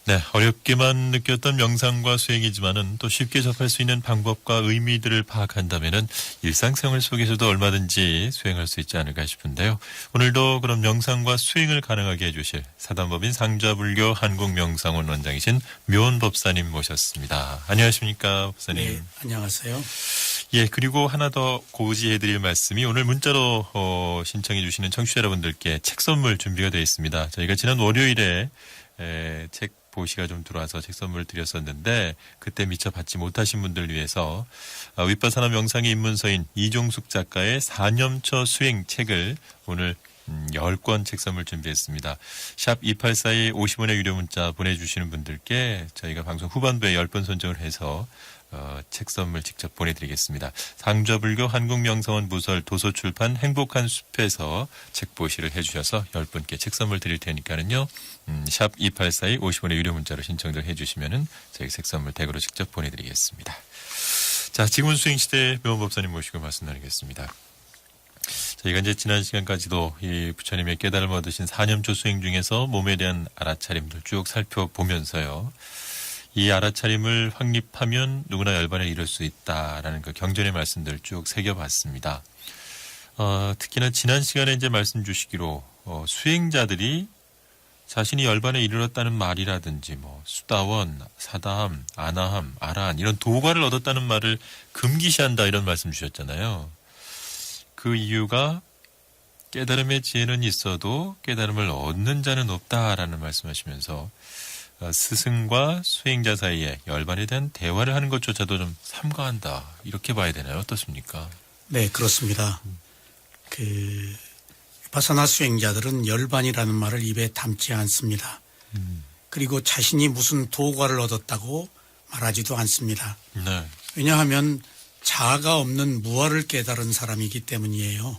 네, 어렵게만 느꼈던 명상과 수행이지만은 또 쉽게 접할 수 있는 방법과 의미들을 파악한다면은 일상생활 속에서도 얼마든지 수행할 수 있지 않을까 싶은데요. 오늘도 그럼 명상과 수행을 가능하게 해주실 사단법인 상좌불교 한국명상원 원장이신 묘원 법사님 모셨습니다. 안녕하십니까, 법사님. 네, 안녕하세요. 예, 그리고 하나 더 고지해드릴 말씀이 오늘 문자로 신청해 주시는 청취자 여러분들께 책 선물 준비가 되어 있습니다. 저희가 지난 월요일에 책 보시가 좀 들어와서 책 선물 드렸었는데 그때 미처 받지 못하신 분들 위해서 윗바사나 명상의 입문서인 이종숙 작가의 4념처 수행 책을 오늘 10권 책 선물 준비했습니다. 샵 2842 50원의 유료 문자 보내주시는 분들께 저희가 방송 후반부에 10분 선정을 해서 책 선물 직접 보내드리겠습니다. 상좌불교 한국명상원 부설 도서출판 행복한 숲에서 책 보시를 해주셔서 10분께 책 선물 드릴 테니까는요. 샵 2842 50원의 유료 문자로 신청들 해주시면은 저희 책 선물 댁으로 직접 보내드리겠습니다. 자, 지금은 수행시대 묘원법사님 모시고 말씀 나누겠습니다. 저희가 이제 지난 시간까지도 이 부처님의 깨달음을 얻으신 4념초 수행 중에서 몸에 대한 알아차림들 쭉 살펴보면서요. 이 알아차림을 확립하면 누구나 열반에 이를 수 있다라는 그 경전의 말씀들 쭉 새겨봤습니다. 특히나 지난 시간에 이제 말씀 주시기로 수행자들이 자신이 열반에 이르렀다는 말이라든지 뭐 수다원, 사다함, 아나함, 아라한 이런 도가를 얻었다는 말을 금기시한다 이런 말씀 주셨잖아요. 그 이유가 깨달음의 지혜는 있어도 깨달음을 얻는 자는 없다라는 말씀하시면서 스승과 수행자 사이에 열반에 대한 대화를 하는 것조차도 좀 삼가한다. 이렇게 봐야 되나요? 어떻습니까? 네, 그렇습니다. 바사나 수행자들은 열반이라는 말을 입에 담지 않습니다. 그리고 자신이 무슨 도과를 얻었다고 말하지도 않습니다. 네. 왜냐하면 자아가 없는 무아를 깨달은 사람이기 때문이에요.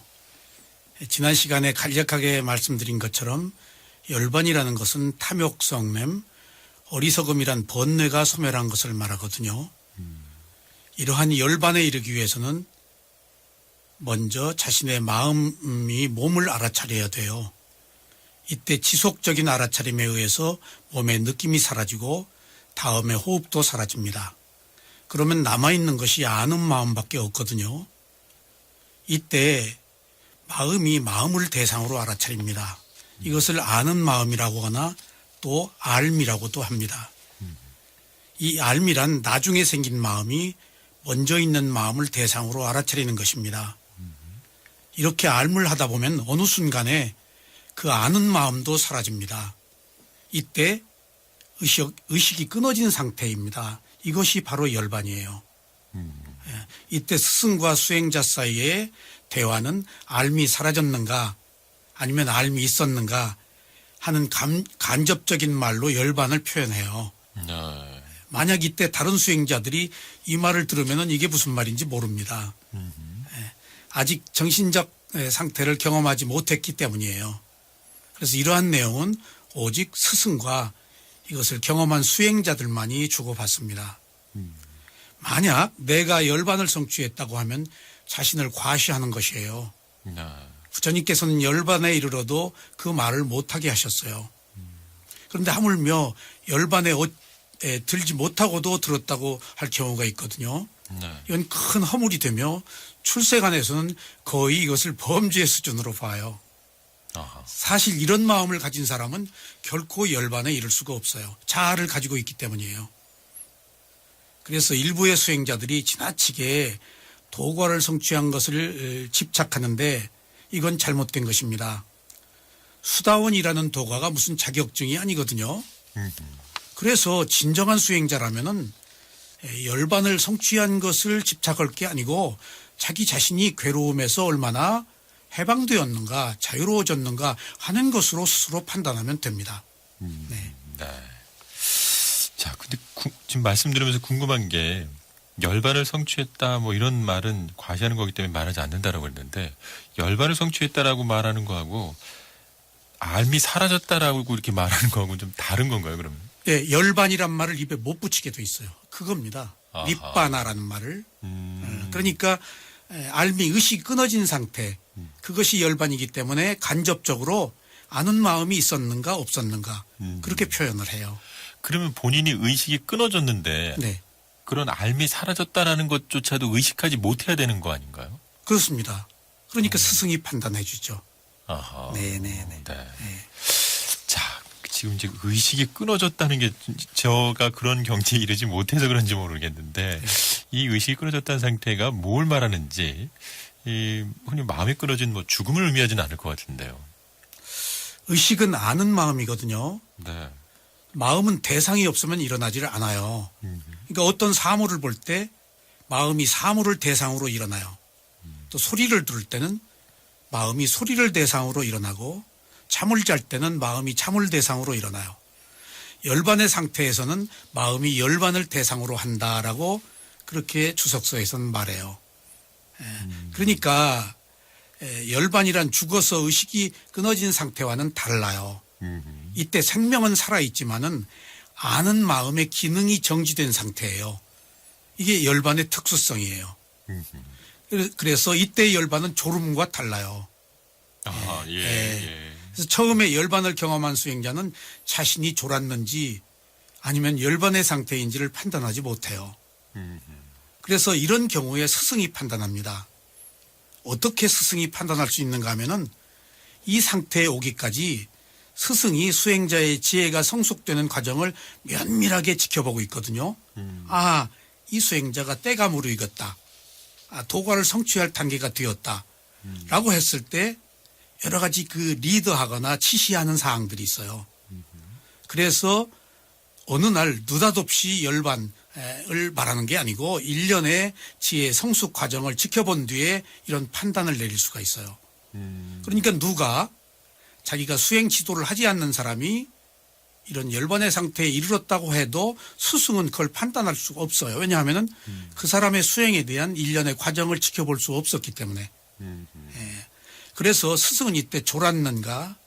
지난 시간에 간략하게 말씀드린 것처럼 열반이라는 것은 탐욕성냄, 어리석음이란 번뇌가 소멸한 것을 말하거든요. 이러한 열반에 이르기 위해서는 먼저 자신의 마음이 몸을 알아차려야 돼요. 이때 지속적인 알아차림에 의해서 몸의 느낌이 사라지고 다음에 호흡도 사라집니다. 그러면 남아있는 것이 아는 마음밖에 없거든요. 이때 마음이 마음을 대상으로 알아차립니다. 이것을 아는 마음이라고 하나 또 알미라고도 합니다. 이 알미란 나중에 생긴 마음이 먼저 있는 마음을 대상으로 알아차리는 것입니다. 이렇게 알물 하다 보면 어느 순간에 그 아는 마음도 사라집니다. 이때 의식이 끊어진 상태입니다. 이것이 바로 열반이에요. 이때 스승과 수행자 사이의 대화는 알미 사라졌는가 아니면 알미 있었는가 하는 간접적인 말로 열반을 표현해요. 네. 만약 이때 다른 수행자들이 이 말을 들으면 이게 무슨 말인지 모릅니다. 아직 정신적 상태를 경험하지 못했기 때문이에요. 그래서 이러한 내용은 오직 스승과 이것을 경험한 수행자들만이 주고받습니다. 만약 내가 열반을 성취했다고 하면 자신을 과시하는 것이에요. 네. 부처님께서는 열반에 이르러도 그 말을 못하게 하셨어요. 그런데 하물며 열반에 들지 못하고도 들었다고 할 경우가 있거든요. 네. 이건 큰 허물이 되며 출세관에서는 거의 이것을 범죄 수준으로 봐요. 아하. 사실 이런 마음을 가진 사람은 결코 열반에 이를 수가 없어요. 자아를 가지고 있기 때문이에요. 그래서 일부의 수행자들이 지나치게 도과를 성취한 것을 집착하는데 이건 잘못된 것입니다. 수다원이라는 도과가 무슨 자격증이 아니거든요. 그래서 진정한 수행자라면은 열반을 성취한 것을 집착할 게 아니고 자기 자신이 괴로움에서 얼마나 해방되었는가 자유로워졌는가 하는 것으로 스스로 판단하면 됩니다. 네. 네. 자, 근데 지금 말씀 들으면서 궁금한 게 열반을 성취했다 뭐 이런 말은 과시하는 거기 때문에 말하지 않는다라고 했는데 열반을 성취했다라고 말하는 거하고 알미 사라졌다라고 이렇게 말하는 거하고는 좀 다른 건가요, 그러면? 네, 열반이란 말을 입에 못 붙이게 돼 있어요. 그겁니다. 아하. 닙바나라는 말을. 그러니까 알미 의식이 끊어진 상태 그것이 열반이기 때문에 간접적으로 아는 마음이 있었는가 없었는가 그렇게 표현을 해요. 그러면 본인이 의식이 끊어졌는데 네. 그런 앓음이 사라졌다라는 것조차도 의식하지 못해야 되는 거 아닌가요? 그렇습니다. 그러니까 스승이 판단해 주죠. 아하. 네네네. 네. 네. 자, 지금 이제 의식이 끊어졌다는 게 제가 그런 경지에 이르지 못해서 그런지 모르겠는데 이 의식이 끊어졌다는 상태가 뭘 말하는지 흔히 마음이 끊어진 뭐 죽음을 의미하지는 않을 것 같은데요. 의식은 아는 마음이거든요. 네. 마음은 대상이 없으면 일어나지를 않아요. 그러니까 어떤 사물을 볼 때 마음이 사물을 대상으로 일어나요. 또 소리를 들을 때는 마음이 소리를 대상으로 일어나고 잠을 잘 때는 마음이 잠을 대상으로 일어나요. 열반의 상태에서는 마음이 열반을 대상으로 한다라고 그렇게 주석서에서는 말해요. 그러니까 열반이란 죽어서 의식이 끊어진 상태와는 달라요. 이때 생명은 살아있지만은 아는 마음의 기능이 정지된 상태예요. 이게 열반의 특수성이에요. 그래서 이때의 열반은 졸음과 달라요. 아, 예, 예. 예. 그래서 처음에 열반을 경험한 수행자는 자신이 졸았는지 아니면 열반의 상태인지를 판단하지 못해요. 그래서 이런 경우에 스승이 판단합니다. 어떻게 스승이 판단할 수 있는가 하면은 이 상태에 오기까지 스승이 수행자의 지혜가 성숙되는 과정을 면밀하게 지켜보고 있거든요. 아, 이 수행자가 때가 무르익었다. 아, 도과를 성취할 단계가 되었다. 라고 했을 때 여러 가지 그 리드하거나 지시하는 사항들이 있어요. 그래서 어느 날 느닷없이 열반을 말하는 게 아니고 1년의 지혜 성숙 과정을 지켜본 뒤에 이런 판단을 내릴 수가 있어요. 그러니까 누가 자기가 수행 지도를 하지 않는 사람이 이런 열반의 상태에 이르렀다고 해도 스승은 그걸 판단할 수가 없어요. 왜냐하면 그 사람의 수행에 대한 일련의 과정을 지켜볼 수 없었기 때문에. 예. 그래서 스승은 이때 졸았는가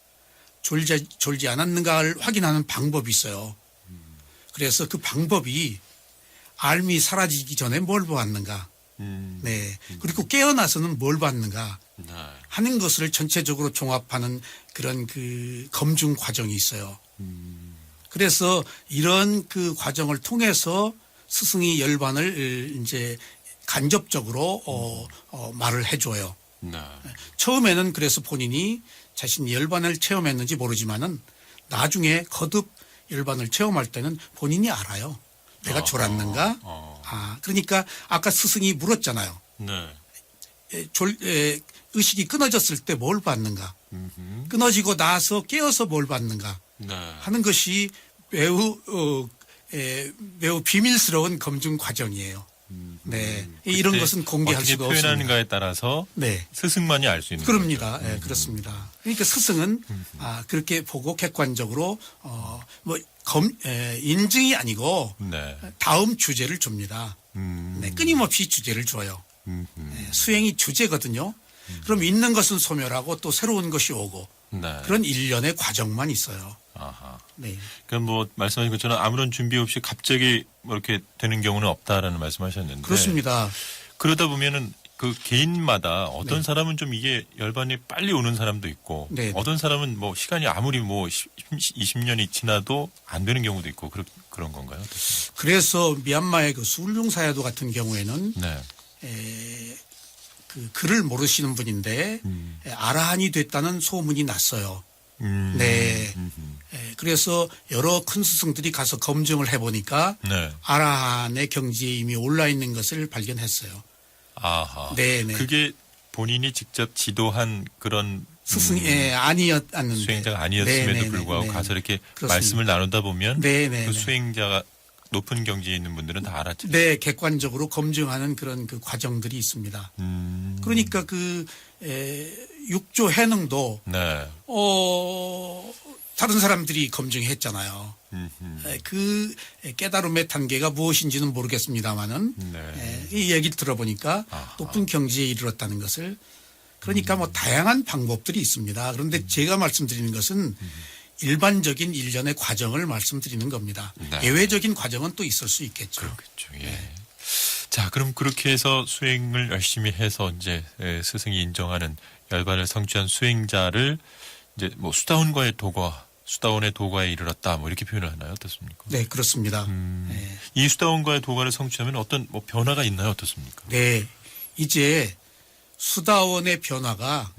졸지 않았는가를 확인하는 방법이 있어요. 그래서 그 방법이 알미 사라지기 전에 뭘 보았는가. 네. 그리고 깨어나서는 뭘 봤는가 네. 하는 것을 전체적으로 종합하는 그런 그 검증 과정이 있어요. 그래서 이런 그 과정을 통해서 스승이 열반을 이제 간접적으로 말을 해줘요. 네. 처음에는 그래서 본인이 자신이 열반을 체험했는지 모르지만은 나중에 거듭 열반을 체험할 때는 본인이 알아요. 내가 졸았는가? 아, 그러니까 아까 스승이 물었잖아요. 네. 의식이 끊어졌을 때 뭘 봤는가? 끊어지고 나서 깨어서 뭘 봤는가? 네. 하는 것이 매우 비밀스러운 검증 과정이에요. 네, 이런 그때 것은 공개할 어떻게 수가 없습니다. 표현하는가에 따라서 네, 스승만이 알 수 있는 그럽니다. 거죠. 네, 그렇습니다. 그러니까 스승은 그렇게 보고 객관적으로 인증이 아니고 네. 다음 주제를 줍니다. 네, 끊임없이 주제를 줘요. 네, 수행이 주제거든요. 그럼 있는 것은 소멸하고 또 새로운 것이 오고 네. 그런 일련의 과정만 있어요. 아하. 네, 그러니까 뭐 말씀하신 것처럼 아무런 준비 없이 갑자기 뭐 이렇게 되는 경우는 없다라는 말씀하셨는데 그렇습니다. 그러다 보면은 그 개인마다 어떤 사람은 좀 이게 열반이 빨리 오는 사람도 있고 네. 어떤 사람은 뭐 시간이 아무리 뭐 20년이 지나도 안 되는 경우도 있고 그런 건가요? 그래서 미얀마의 그 술룽 사야도 같은 경우에는 네. 그 글을 모르시는 분인데 아라한이 됐다는 소문이 났어요. 네. 그래서 여러 큰 스승들이 가서 검증을 해보니까 네. 아라한의 경지에 이미 올라 있는 것을 발견했어요. 아하. 네네. 그게 본인이 직접 지도한 그런 스승이 아니었는데 수행자가 아니었음에도 네네네. 불구하고 네. 가서 이렇게 그렇습니다. 말씀을 나누다 보면 네네네. 그 수행자가 높은 경지에 있는 분들은 다 알았죠. 네, 객관적으로 검증하는 그런 그 과정들이 있습니다. 그러니까 그 육조 해능도 네. 다른 사람들이 검증했잖아요. 그 깨달음의 단계가 무엇인지는 모르겠습니다만은 네. 이 얘기를 들어보니까 아하. 높은 경지에 이르렀다는 것을 그러니까 뭐 다양한 방법들이 있습니다. 그런데 제가 말씀드리는 것은 일반적인 일련의 과정을 말씀드리는 겁니다. 네. 예외적인 과정은 또 있을 수 있겠죠. 그렇겠죠. 예. 자, 그럼 그렇게 해서 수행을 열심히 해서 이제 스승이 인정하는 열반을 성취한 수행자를 이제 뭐 수다원과의 도과 수다원의 도가에 이르렀다. 뭐 이렇게 표현을 하나요? 어떻습니까? 네, 그렇습니다. 네. 이 수다원과의 도가를 성취하면 어떤 뭐 변화가 있나요? 어떻습니까? 네, 이제 수다원의 변화가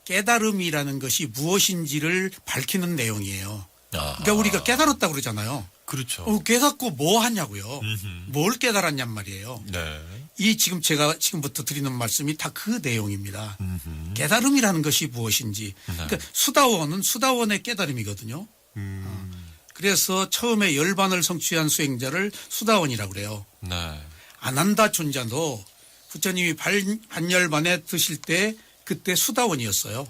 깨달음이라는 것이 무엇인지를 밝히는 내용이에요. 아, 그러니까 우리가 깨달았다고 그러잖아요. 그렇죠. 깨닫고 뭐 하냐고요. 음흠. 뭘 깨달았냔 말이에요. 네. 이 제가 지금부터 드리는 말씀이 다 그 내용입니다. 음흠. 깨달음이라는 것이 무엇인지. 네. 그러니까 수다원은 수다원의 깨달음이거든요. 그래서 처음에 열반을 성취한 수행자를 수다원이라고 그래요. 네. 아난다 존자도 부처님이 반열반에 드실 때 그때 수다원이었어요.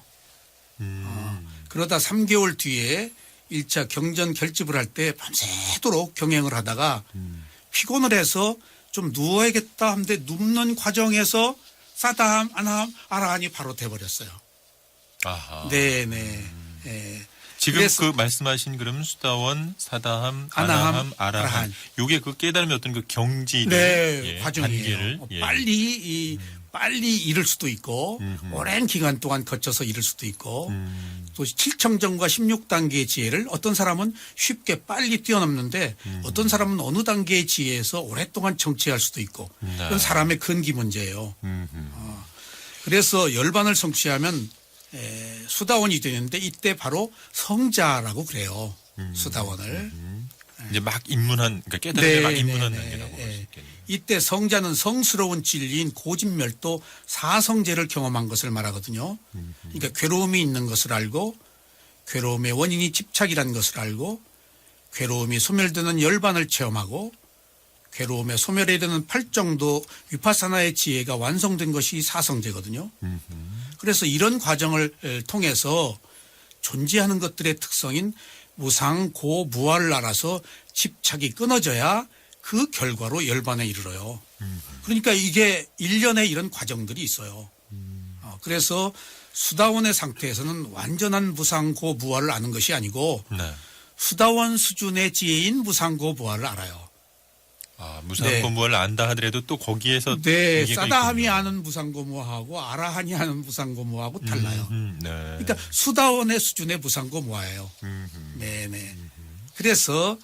그러다 3개월 뒤에 1차 경전 결집을 할 때 밤새도록 경행을 하다가 피곤을 해서 좀 누워야겠다 하는데 눕는 과정에서 사다함, 아나함, 아라한이 바로 돼버렸어요. 아하. 네네. 예. 지금 그래서- 그 말씀하신 그러면 수다원, 사다함, 아나함, 아나함, 아라한. 아라한. 요게 그 깨달음의 어떤 그 경지를 네, 예, 과정이에요. 단계를 예. 빨리 이룰 수도 있고 오랜 기간 동안 거쳐서 이룰 수도 있고 또 7청정과 16단계의 지혜를 어떤 사람은 쉽게 빨리 뛰어넘는데 어떤 사람은 어느 단계의 지혜에서 오랫동안 정치할 수도 있고 네. 그건 사람의 근기 문제예요. 그래서 열반을 성취하면 수다원이 되는데 이때 바로 성자라고 그래요. 수다원을. 이제 막 입문한 그러니까 깨달음에 막 입문한 네, 단계라고 볼 수 네. 있겠네요. 이때 성자는 성스러운 진리인 고진멸도 사성제를 경험한 것을 말하거든요. 그러니까 괴로움이 있는 것을 알고 괴로움의 원인이 집착이라는 것을 알고 괴로움이 소멸되는 열반을 체험하고 괴로움의 소멸에 이르는 8정도 위파사나의 지혜가 완성된 것이 사성제거든요. 그래서 이런 과정을 통해서 존재하는 것들의 특성인 무상, 고, 무아를 알아서 집착이 끊어져야 그 결과로 열반에 이르러요. 그러니까 이게 일련의 이런 과정들이 있어요. 그래서 수다원의 상태에서는 완전한 무상고 무아를 아는 것이 아니고 네. 수다원 수준의 지혜인 무상고 무아를 알아요. 아, 무상고무를 안다 하더라도 또 거기에서 네, 얘기가 사다함이 있군요. 아는 무상고무하고 아라한이 아는 무상고무하고 달라요. 네. 그러니까 수다원의 수준의 무상고무아예요. 네네. 그래서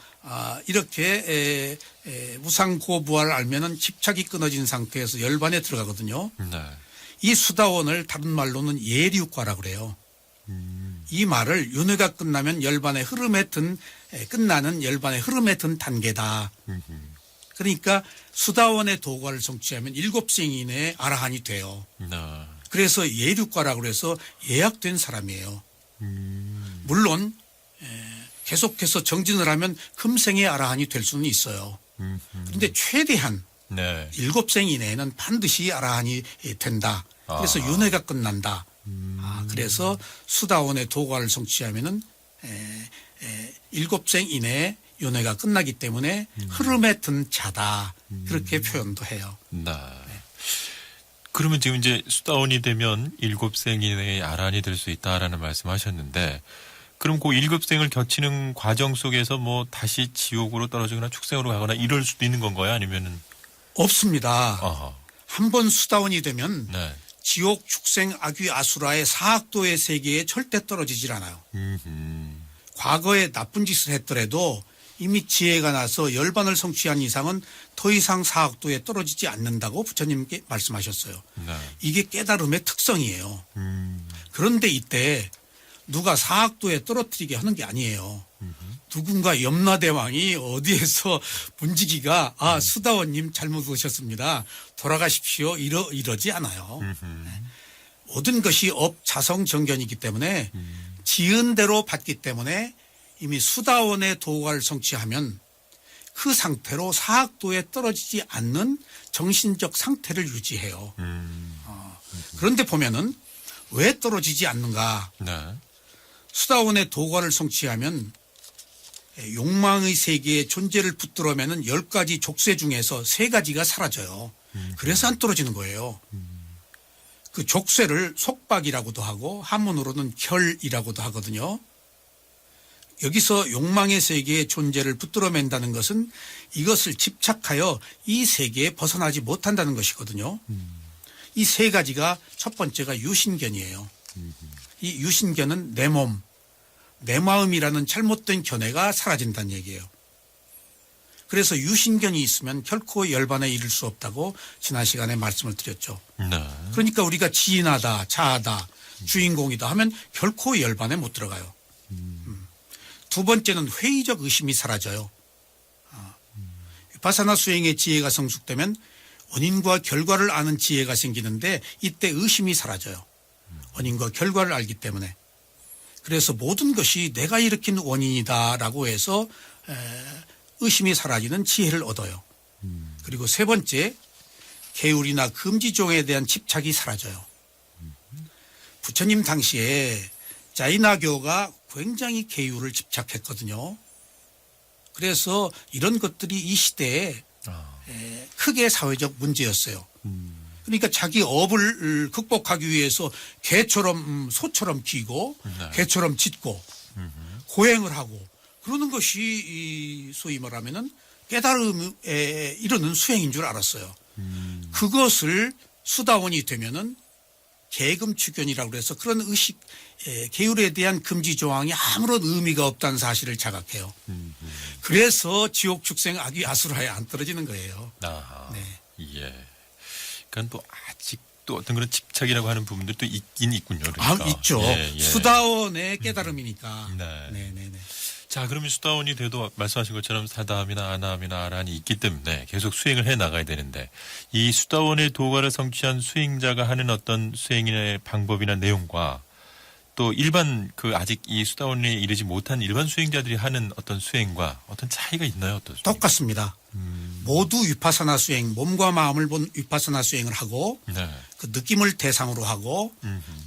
이렇게 무상고무아를 알면은 집착이 끊어진 상태에서 열반에 들어가거든요. 네. 이 수다원을 다른 말로는 예리육과라고 그래요. 이 말을 윤회가 끝나면 열반의 흐름에 끝나는 열반의 흐름에 든 단계다. 그러니까 수다원의 도과를 성취하면 7생 이내에 아라한이 돼요. 네. 그래서 예륙과라고 해서 예약된 사람이에요. 물론 계속해서 정진을 하면 금생의 아라한이 될 수는 있어요. 그런데 최대한 네. 7생 이내에는 반드시 아라한이 된다. 그래서 윤회가 끝난다. 그래서 수다원의 도과를 성취하면은 7생 이내에 윤회가 끝나기 때문에 흐름에 든 자다. 그렇게 표현도 해요. 네. 그러면 지금 이제 수다원이 되면 7생 이내에 아란이 될 수 있다라는 말씀하셨는데, 그럼 그 7생을 거치는 과정 속에서 뭐 다시 지옥으로 떨어지거나 축생으로 가거나 이럴 수도 있는 건가요? 아니면은? 없습니다. 아하. 한 번 수다원이 되면 네. 지옥, 축생, 악귀, 아수라의 사학도의 세계에 절대 떨어지질 않아요. 과거에 나쁜 짓을 했더라도 이미 지혜가 나서 열반을 성취한 이상은 더 이상 사학도에 떨어지지 않는다고 부처님께 말씀하셨어요. 네. 이게 깨달음의 특성이에요. 그런데 이때 누가 사학도에 떨어뜨리게 하는 게 아니에요. 누군가 염라대왕이 어디에서 문지기가 수다원님 잘못 오셨습니다. 돌아가십시오. 이러지 않아요. 모든 것이 업자성정견이기 때문에 지은 대로 받기 때문에 이미 수다원의 도가를 성취하면 그 상태로 사학도에 떨어지지 않는 정신적 상태를 유지해요. 그런데 보면은 왜 떨어지지 않는가? 네. 수다원의 도가를 성취하면 욕망의 세계에 존재를 붙들어매는 10가지 족쇄 중에서 3가지가 사라져요. 그래서 안 떨어지는 거예요. 그 족쇄를 속박이라고도 하고 한문으로는 결이라고도 하거든요. 여기서 욕망의 세계에 존재를 붙들어맨다는 것은 이것을 집착하여 이 세계에 벗어나지 못한다는 것이거든요. 이 3가지가 첫 번째가 유신견이에요. 이 유신견은 내 몸, 내 마음이라는 잘못된 견해가 사라진다는 얘기예요. 그래서 유신견이 있으면 결코 열반에 이를 수 없다고 지난 시간에 말씀을 드렸죠. 네. 그러니까 우리가 지인하다, 자하다, 주인공이다 하면 결코 열반에 못 들어가요. 두 번째는 회의적 의심이 사라져요. 위파사나 수행의 지혜가 성숙되면 원인과 결과를 아는 지혜가 생기는데 이때 의심이 사라져요. 원인과 결과를 알기 때문에. 그래서 모든 것이 내가 일으킨 원인이다라고 해서 의심이 사라지는 지혜를 얻어요. 그리고 세 번째, 계율이나 금지종에 대한 집착이 사라져요. 부처님 당시에 자이나교가 굉장히 계율을 집착했거든요. 그래서 이런 것들이 이 시대에 크게 사회적 문제였어요. 그러니까 자기 업을 극복하기 위해서 개처럼 소처럼 기고 네. 개처럼 짖고 고행을 하고 그러는 것이 소위 말하면은 깨달음에 이르는 수행인 줄 알았어요. 그것을 수다원이 되면은 계금추견이라고 해서 그런 의식, 계율에 대한 금지 조항이 아무런 의미가 없다는 사실을 자각해요. 그래서 지옥 축생 악이 아수라에 안 떨어지는 거예요. 아, 네. 예. 그러니까 또 아직도 어떤 그런 집착이라고 하는 부분들이 또 있긴 있군요. 그러니까. 있죠. 예, 예. 수다원의 깨달음이니까. 네. 네네네. 자, 그러면 수다원이 돼도 말씀하신 것처럼 사다함이나 아나함이나 아라한이 있기 때문에 계속 수행을 해 나가야 되는데 이 수다원의 도가를 성취한 수행자가 하는 어떤 수행의 방법이나 내용과 또 일반 아직 이 수다원에 이르지 못한 일반 수행자들이 하는 어떤 수행과 어떤 차이가 있나요? 어떤 수행? 똑같습니다. 모두 위파사나 수행, 몸과 마음을 본 위파사나 수행을 하고 네. 그 느낌을 대상으로 하고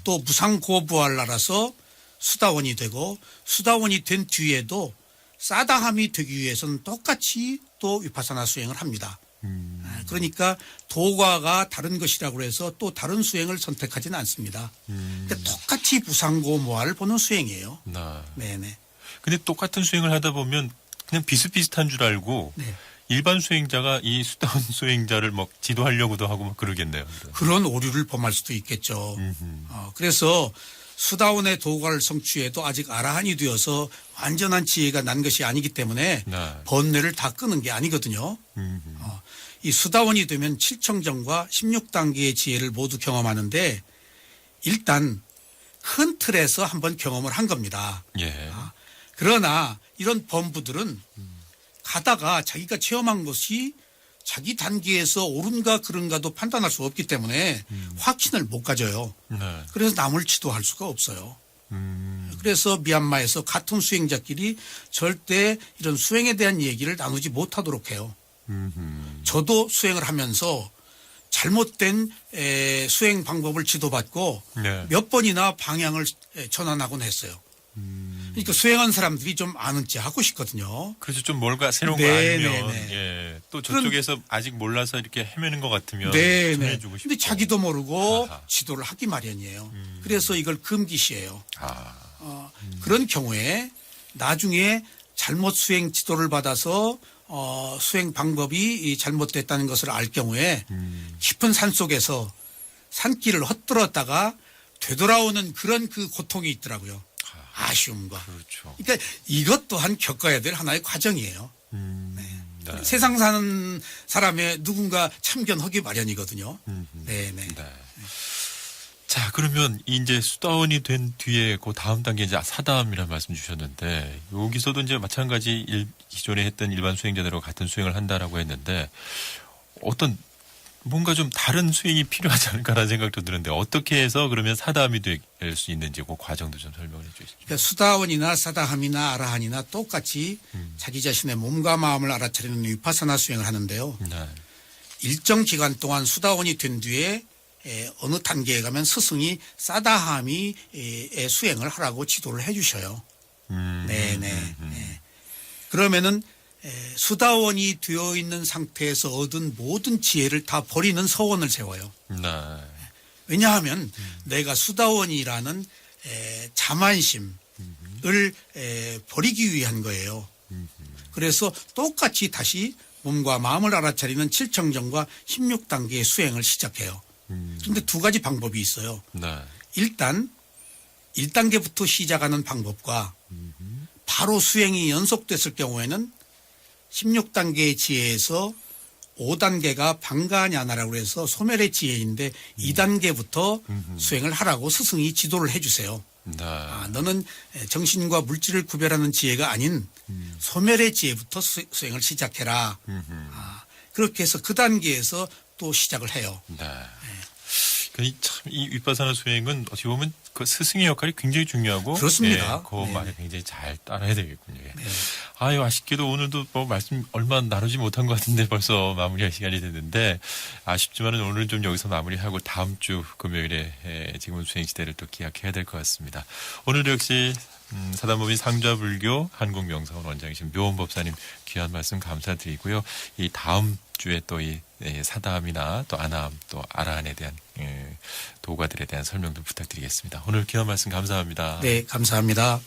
또 무상고부활 알아서 수다원이 되고 수다원이 된 뒤에도 사다함이 되기 위해서는 똑같이 또 위파사나 수행을 합니다. 그러니까 도가가 다른 것이라고 해서 또 다른 수행을 선택하지는 않습니다. 그러니까 똑같이 무상고모화를 보는 수행이에요. 네. 네네. 근데 똑같은 수행을 하다 보면 그냥 비슷비슷한 줄 알고 네. 일반 수행자가 이 수다원 수행자를 막 지도하려고도 하고 막 그러겠네요. 그런 오류를 범할 수도 있겠죠. 그래서 수다원의 도가를 성취해도 아직 아라한이 되어서 완전한 지혜가 난 것이 아니기 때문에 네. 번뇌를 다 끄는 게 아니거든요. 이 수다원이 되면 7청정과 16단계의 지혜를 모두 경험하는데 일단 큰 틀에서 한번 경험을 한 겁니다. 예. 그러나 이런 범부들은 가다가 자기가 체험한 것이 자기 단계에서 옳은가 그른가도 판단할 수 없기 때문에 확신을 못 가져요. 네. 그래서 남을 지도할 수가 없어요. 그래서 미얀마에서 같은 수행자끼리 절대 이런 수행에 대한 얘기를 나누지 못하도록 해요. 저도 수행을 하면서 잘못된 수행 방법을 지도받고 네. 몇 번이나 방향을 전환하곤 했어요. 그러니까 수행한 사람들이 좀 아는 체 하고 싶거든요. 그래서 좀 뭔가 새로운 거 네, 알면 네, 네. 예. 또 저쪽에서 아직 몰라서 이렇게 헤매는 것 같으면 네네. 전해주고 싶고. 근데 자기도 모르고 아하. 지도를 하기 마련이에요. 그래서 이걸 금기시해요. 아. 그런 경우에 나중에 잘못 수행 지도를 받아서 수행 방법이 잘못됐다는 것을 알 경우에 깊은 산 속에서 산길을 헛들었다가 되돌아오는 그런 그 고통이 있더라고요. 아쉬움과. 그렇죠. 그러니까 이것 또한 겪어야 될 하나의 과정이에요. 네. 세상 사는 사람의 누군가 참견하기 마련이거든요. 네네. 네. 자, 그러면 이제 수다원이 된 뒤에 그 다음 단계 이제 사다함이라는 말씀 주셨는데 여기서도 이제 마찬가지 기존에 했던 일반 수행자들과 같은 수행을 한다라고 했는데 어떤 뭔가 좀 다른 수행이 필요하지 않을까라는 생각도 드는데 어떻게 해서 그러면 사다함이 될 수 있는지 그 과정도 좀 설명을 해 주시죠. 그러니까 수다원이나 사다함이나 아라한이나 똑같이 자기 자신의 몸과 마음을 알아차리는 위파사나 수행을 하는데요. 네. 일정 기간 동안 수다원이 된 뒤에 어느 단계에 가면 스승이 사다함이 수행을 하라고 지도를 해 주셔요. 네네. 네. 그러면은 수다원이 되어 있는 상태에서 얻은 모든 지혜를 다 버리는 서원을 세워요. 네. 왜냐하면 내가 수다원이라는 자만심을 버리기 위한 거예요. 그래서 똑같이 다시 몸과 마음을 알아차리는 7청정과 16단계의 수행을 시작해요. 그런데 두 가지 방법이 있어요. 네. 일단 1단계부터 시작하는 방법과 바로 수행이 연속됐을 경우에는 16단계의 지혜에서 5단계가 방가냐나라고 해서 소멸의 지혜인데 2단계부터 수행을 하라고 스승이 지도를 해주세요. 네. 너는 정신과 물질을 구별하는 지혜가 아닌 소멸의 지혜부터 수행을 시작해라. 그렇게 해서 그 단계에서 또 시작을 해요. 네. 이 윗바사나 수행은 어떻게 보면 그 스승의 역할이 굉장히 중요하고 그렇습니다. 그 네. 말에 굉장히 잘 따라야 되겠군요. 예. 네. 아유, 아쉽게도 오늘도 뭐 말씀 얼마 나누지 못한 것 같은데 벌써 마무리할 시간이 됐는데 아쉽지만은 오늘은 좀 여기서 마무리하고 다음 주 금요일에 지금 수행 시대를 또 기약해야 될 것 같습니다. 오늘도 역시 사단법인 상좌불교 한국명사원 원장이신 묘원법사님 귀한 말씀 감사드리고요. 이 다음 주에 또 이 사담이나 또 아나함 또 아라한에 대한 도가들에 대한 설명도 부탁드리겠습니다. 오늘 귀한 말씀 감사합니다. 네, 감사합니다.